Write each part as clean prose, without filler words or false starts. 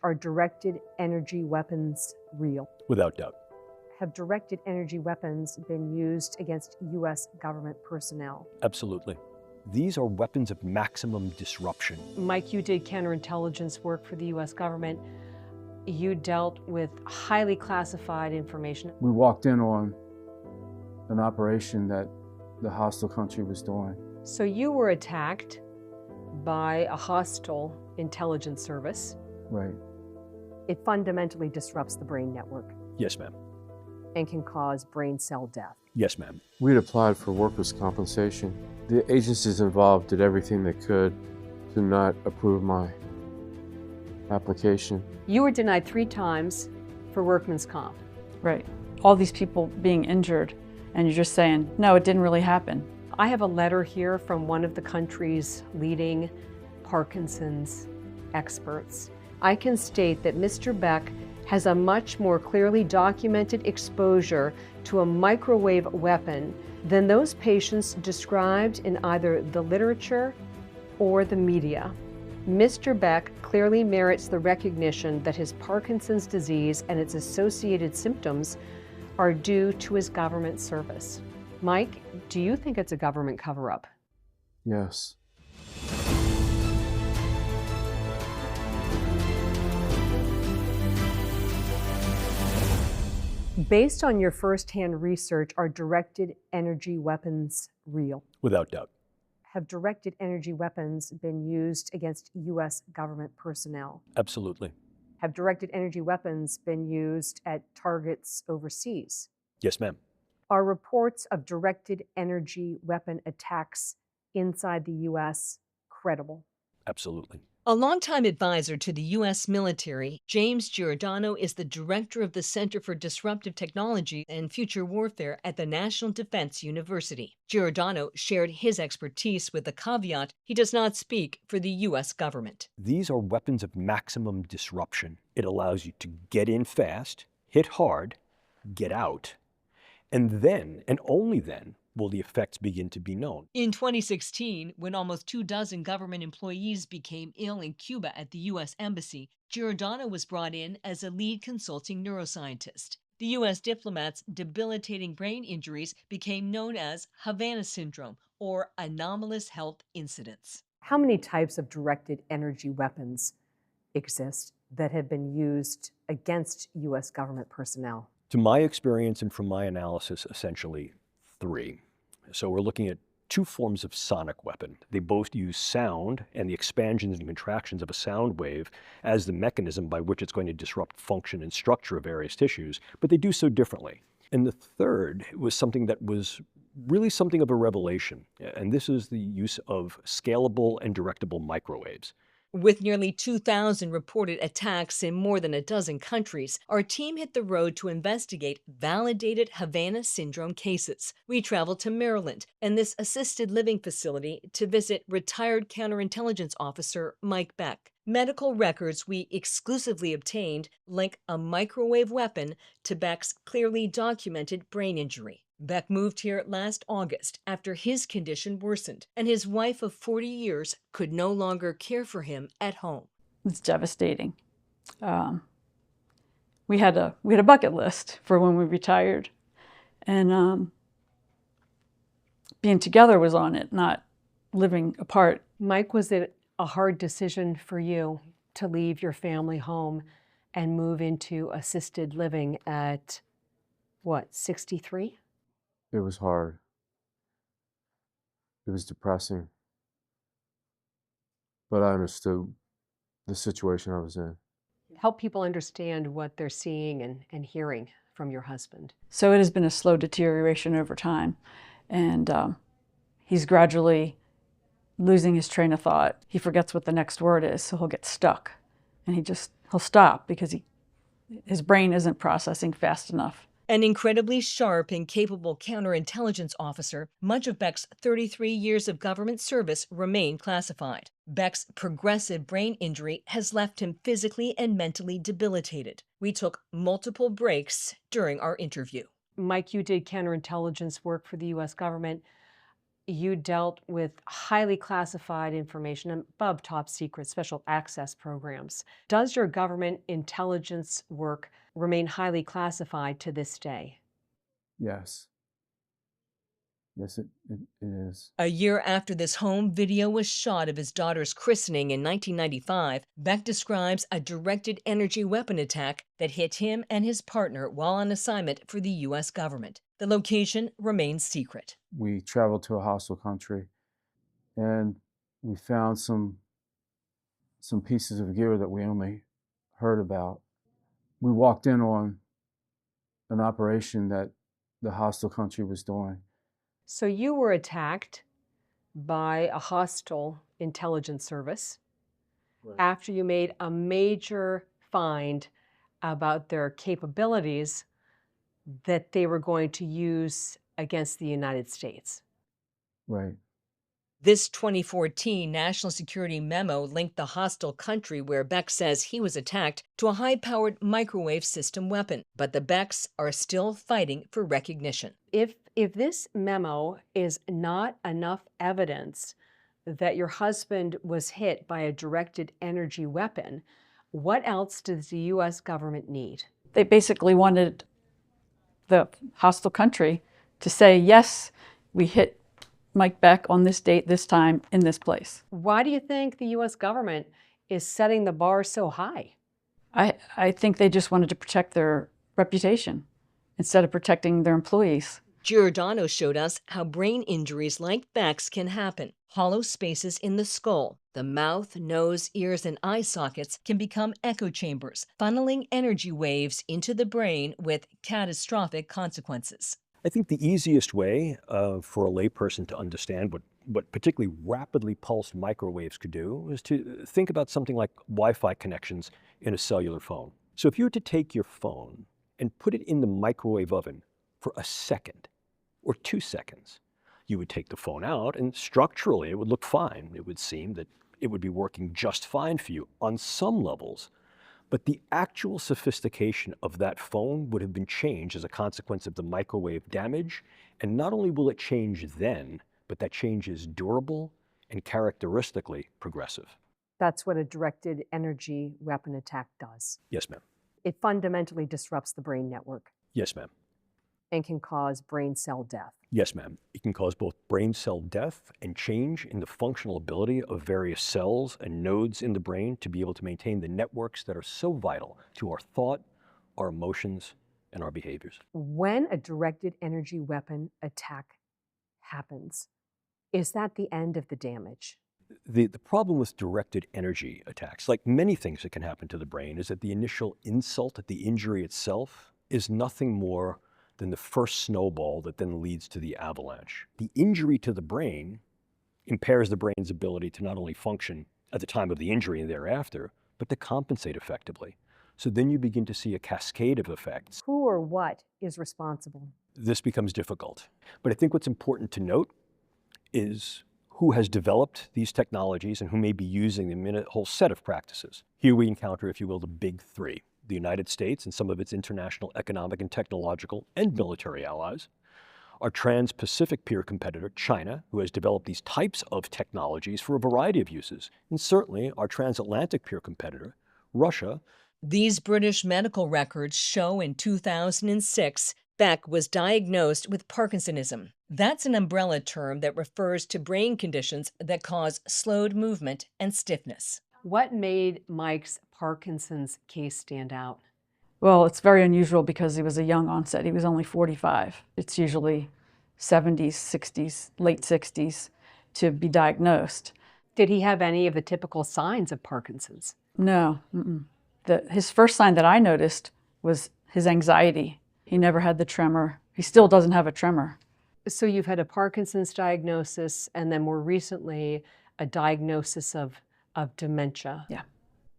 Are directed energy weapons real? Without doubt. Have directed energy weapons been used against U.S. government personnel? Absolutely. These are weapons of maximum disruption. Mike, you did counterintelligence work for the U.S. government. You dealt with highly classified information. We walked in on an operation that the hostile country was doing. So you were attacked by a hostile intelligence service. Right. It fundamentally disrupts the brain network Yes, ma'am. and can cause brain cell death. Yes, ma'am. We'd applied for workers' compensation. The agencies involved did everything they could to not approve my application. You were denied 3 times for workman's comp. Right. All these people being injured, and you're just saying, no, it didn't really happen. I have a letter here from one of the country's leading Parkinson's experts. I can state that Mr. Beck has a much more clearly documented exposure to a microwave weapon than those patients described in either the literature or the media. Mr. Beck clearly merits the recognition that his Parkinson's disease and its associated symptoms are due to his government service. Mike, do you think it's a government cover-up? Yes. Based on your firsthand research, are directed energy weapons real? Without doubt. Have directed energy weapons been used against U.S. government personnel? Absolutely. Have directed energy weapons been used at targets overseas? Yes, ma'am. Are reports of directed energy weapon attacks inside the U.S. credible? Absolutely. A longtime advisor to the U.S. military, James Giordano is the director of the Center for Disruptive Technology and Future Warfare at the National Defense University. Giordano shared his expertise with the caveat he does not speak for the U.S. government. These are weapons of maximum disruption. It allows you to get in fast, hit hard, get out, and then, and only then, will the effects begin to be known. In 2016, when almost 24 government employees became ill in Cuba at the U.S. Embassy, Giordano was brought in as a lead consulting neuroscientist. The U.S. diplomat's debilitating brain injuries became known as Havana syndrome, or anomalous health incidents. How many types of directed energy weapons exist that have been used against U.S. government personnel? To my experience and from my analysis, essentially 3. So we're looking at 2 forms of sonic weapon. They both use sound and the expansions and contractions of a sound wave as the mechanism by which it's going to disrupt function and structure of various tissues, but they do so differently. And the third was something that was really something of a revelation, and this is the use of scalable and directable microwaves. With nearly 2,000 reported attacks in more than a dozen countries, our team hit the road to investigate validated Havana syndrome cases. We traveled to Maryland and this assisted living facility to visit retired counterintelligence officer Mike Beck. Medical records we exclusively obtained link a microwave weapon to Beck's clearly documented brain injury. Beck moved here last August after his condition worsened, and his wife of 40 years could no longer care for him at home. It's devastating. We had a bucket list for when we retired, and being together was on it, not living apart. Mike, was it a hard decision for you to leave your family home and move into assisted living at, what, 63? It was hard. It was depressing. But I understood the situation I was in. Help people understand what they're seeing and hearing from your husband. So it has been a slow deterioration over time, and he's gradually losing his train of thought. He forgets what the next word is, so he'll get stuck, and he'll stop because his brain isn't processing fast enough. An incredibly sharp and capable counterintelligence officer, much of Beck's 33 years of government service remain classified. Beck's progressive brain injury has left him physically and mentally debilitated. We took multiple breaks during our interview. Mike, you did counterintelligence work for the U.S. government. you dealt with highly classified information above top secret special access programs. Does your government intelligence work remain highly classified to this day? Yes. Yes, it is. A year after this home video was shot of his daughter's christening in 1995, Beck describes a directed energy weapon attack that hit him and his partner while on assignment for the U.S. government. The location remains secret. We traveled to a hostile country, and we found some pieces of gear that we only heard about. We walked in on an operation that the hostile country was doing. So you were attacked by a hostile intelligence service after you made a major find about their capabilities that they were going to use against the United States. Right. This 2014 national security memo linked the hostile country where Beck says he was attacked to a high-powered microwave system weapon. But the Becks are still fighting for recognition. If this memo is not enough evidence that your husband was hit by a directed energy weapon, what else does the U.S. government need? They basically wanted the hostile country to say, yes, we hit Mike Beck on this date, this time, in this place. Why do you think the U.S. government is setting the bar so high? I think they just wanted to protect their reputation instead of protecting their employees. Giordano showed us how brain injuries like Beck's can happen. Hollow spaces in the skull, the mouth, nose, ears, and eye sockets can become echo chambers, funneling energy waves into the brain with catastrophic consequences. I think the easiest way for a layperson to understand what particularly rapidly pulsed microwaves could do is to think about something like Wi-Fi connections in a cellular phone. So if you were to take your phone and put it in the microwave oven for a second or 2 seconds, you would take the phone out and structurally it would look fine. It would seem that it would be working just fine for you on some levels. But the actual sophistication of that phone would have been changed as a consequence of the microwave damage. And not only will it change then, but that change is durable and characteristically progressive. That's what a directed energy weapon attack does. Yes, ma'am. It fundamentally disrupts the brain network Yes, ma'am. and can cause brain cell death. Yes, ma'am. It can cause both brain cell death and change in the functional ability of various cells and nodes in the brain to be able to maintain the networks that are so vital to our thought, our emotions, and our behaviors. When a directed energy weapon attack happens, is that the end of the damage? The problem with directed energy attacks, like many things that can happen to the brain, is that the initial insult, the injury itself, is nothing more than the first snowball that then leads to the avalanche. The injury to the brain impairs the brain's ability to not only function at the time of the injury and thereafter, but to compensate effectively. So then you begin to see a cascade of effects. Who or what is responsible? This becomes difficult. But I think what's important to note is who has developed these technologies and who may be using them in a whole set of practices. Here we encounter, if you will, the big three: the United States and some of its international economic and technological and military allies, our trans-Pacific peer competitor, China, who has developed these types of technologies for a variety of uses, and certainly our transatlantic peer competitor, Russia. These British medical records show in 2006, Beck was diagnosed with Parkinsonism. That's an umbrella term that refers to brain conditions that cause slowed movement and stiffness. What made Mike's Parkinson's case stand out? Well, it's very unusual because he was a young onset. He was only 45. It's usually 70s, 60s, late 60s to be diagnosed. Did he have any of the typical signs of Parkinson's? No. His first sign that I noticed was his anxiety. He never had the tremor. He still doesn't have a tremor. So you've had a Parkinson's diagnosis and then more recently a diagnosis of dementia. Yeah.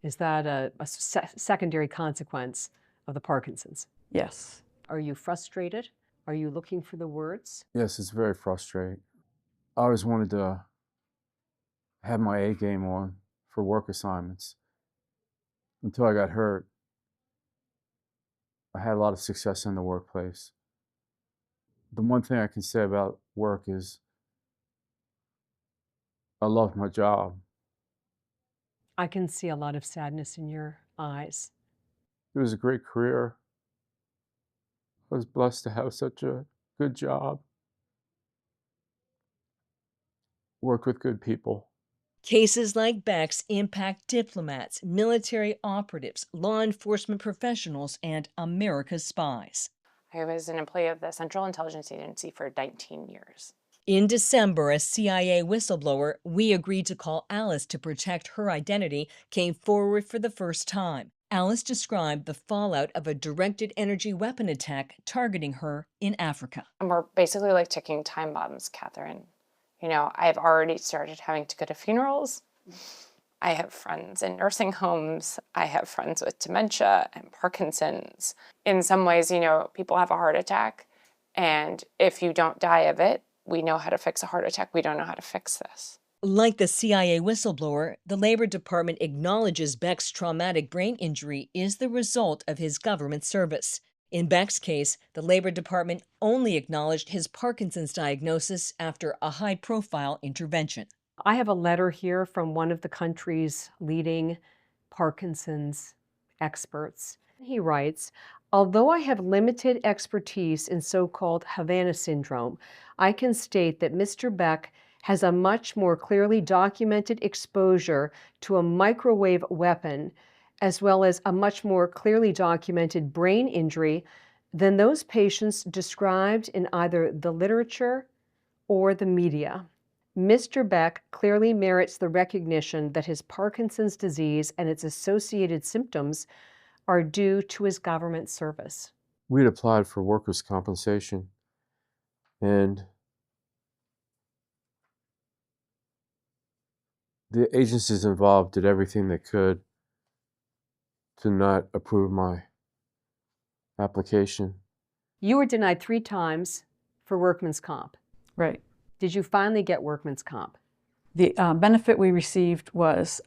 Is that a secondary consequence of the Parkinson's? Yes. Are you frustrated? Are you looking for the words? Yes, it's very frustrating. I always wanted to have my A game on for work assignments. Until I got hurt, I had a lot of success in the workplace. The one thing I can say about work is I loved my job. I can see a lot of sadness in your eyes. It was a great career. I was blessed to have such a good job, work with good people. Cases like Beck's impact diplomats, military operatives, law enforcement professionals, and America's spies. I was an employee of the Central Intelligence Agency for 19 years. In December, a CIA whistleblower we agreed to call Alice to protect her identity came forward for the first time. Alice described the fallout of a directed energy weapon attack targeting her in Africa. And we're basically like ticking time bombs, Catherine. You know, I've already started having to go to funerals. I have friends in nursing homes. I have friends with dementia and Parkinson's. In some ways, you know, people have a heart attack, and if you don't die of it, we know how to fix a heart attack. We don't know how to fix this. Like the CIA whistleblower, the Labor Department acknowledges Beck's traumatic brain injury is the result of his government service. In Beck's case, the Labor Department only acknowledged his Parkinson's diagnosis after a high-profile intervention. I have a letter here from one of the country's leading Parkinson's experts. He writes, "Although I have limited expertise in so-called Havana syndrome, I can state that Mr. Beck has a much more clearly documented exposure to a microwave weapon, as well as a much more clearly documented brain injury than those patients described in either the literature or the media. Mr. Beck clearly merits the recognition that his Parkinson's disease and its associated symptoms are due to his government service." We'd applied for workers' compensation, and the agencies involved did everything they could to not approve my application. You were denied 3 times for workman's comp. Right. Did you finally get workman's comp? The benefit we received was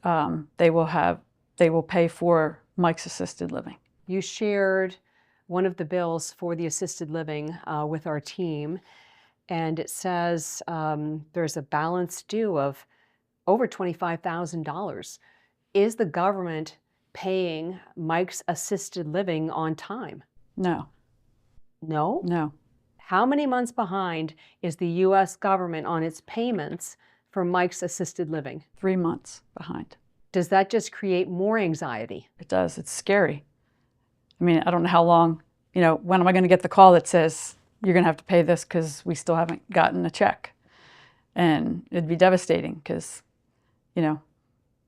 they will pay for Mike's assisted living. You shared one of the bills for the assisted living with our team, and it says there's a balance due of over $25,000. Is the government paying Mike's assisted living on time? No. No? No. How many months behind is the U.S. government on its payments for Mike's assisted living? 3 months behind. Does that just create more anxiety? It does. It's scary. I mean, I don't know how long, when am I going to get the call that says, you're going to have to pay this because we still haven't gotten a check? And it'd be devastating because,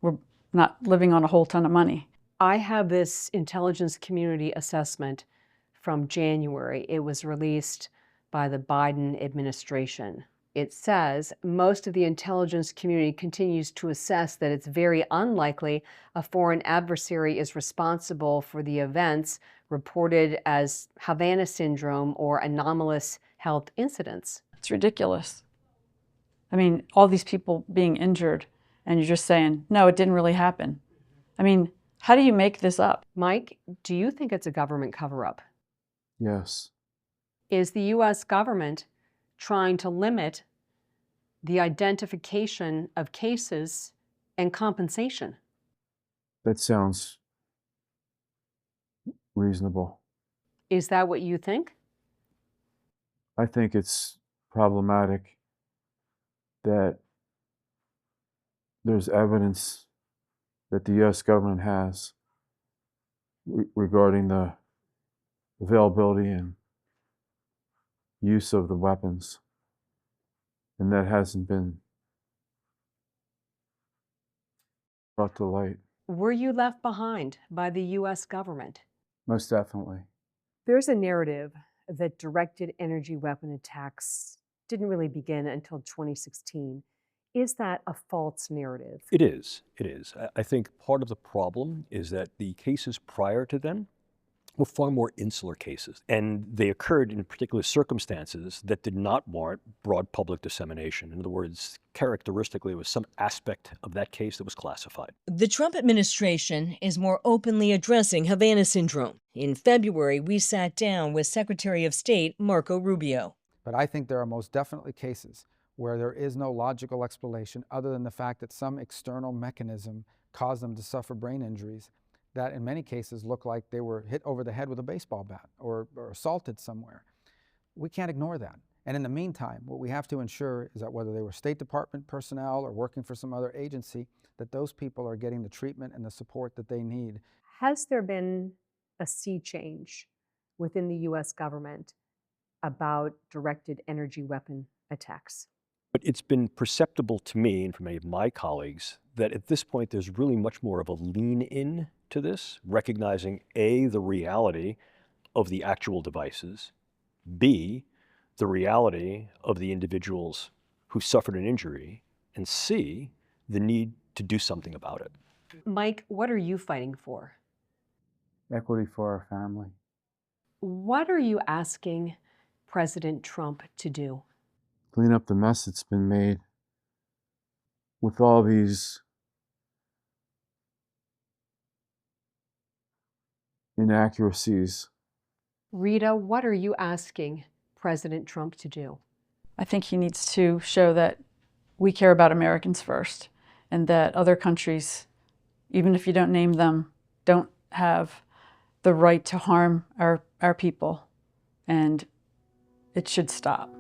we're not living on a whole ton of money. I have this intelligence community assessment from January. It was released by the Biden administration. It says most of the intelligence community continues to assess that it's very unlikely a foreign adversary is responsible for the events reported as Havana syndrome or anomalous health incidents. It's ridiculous. I mean, all these people being injured, and you're just saying, no, it didn't really happen. I mean, how do you make this up? Mike, do you think it's a government cover-up? Yes. Is the U.S. government trying to limit the identification of cases and compensation? That sounds reasonable. Is that what you think? I think it's problematic that there's evidence that the U.S. government has regarding the availability and use of the weapons, and that hasn't been brought to light. Were you left behind by the U.S. government? Most definitely. There's a narrative that directed energy weapon attacks didn't really begin until 2016. Is that a false narrative? It is. It is. I think part of the problem is that the cases prior to then were far more insular cases, and they occurred in particular circumstances that did not warrant broad public dissemination. In other words, characteristically, it was some aspect of that case that was classified. The Trump administration is more openly addressing Havana syndrome. In February, we sat down with Secretary of State Marco Rubio. But I think there are most definitely cases where there is no logical explanation other than the fact that some external mechanism caused them to suffer brain injuries that in many cases look like they were hit over the head with a baseball bat or assaulted somewhere. We can't ignore that. And in the meantime, what we have to ensure is that whether they were State Department personnel or working for some other agency, that those people are getting the treatment and the support that they need. Has there been a sea change within the US government about directed energy weapon attacks? But it's been perceptible to me and from many of my colleagues that at this point there's really much more of a lean in to this, recognizing A, the reality of the actual devices, B, the reality of the individuals who suffered an injury, and C, the need to do something about it. Mike, what are you fighting for? Equity for our family. What are you asking President Trump to do? Clean up the mess that's been made with all these inaccuracies. Rita, what are you asking President Trump to do? I think he needs to show that we care about Americans first, and that other countries, even if you don't name them, don't have the right to harm our people, and it should stop.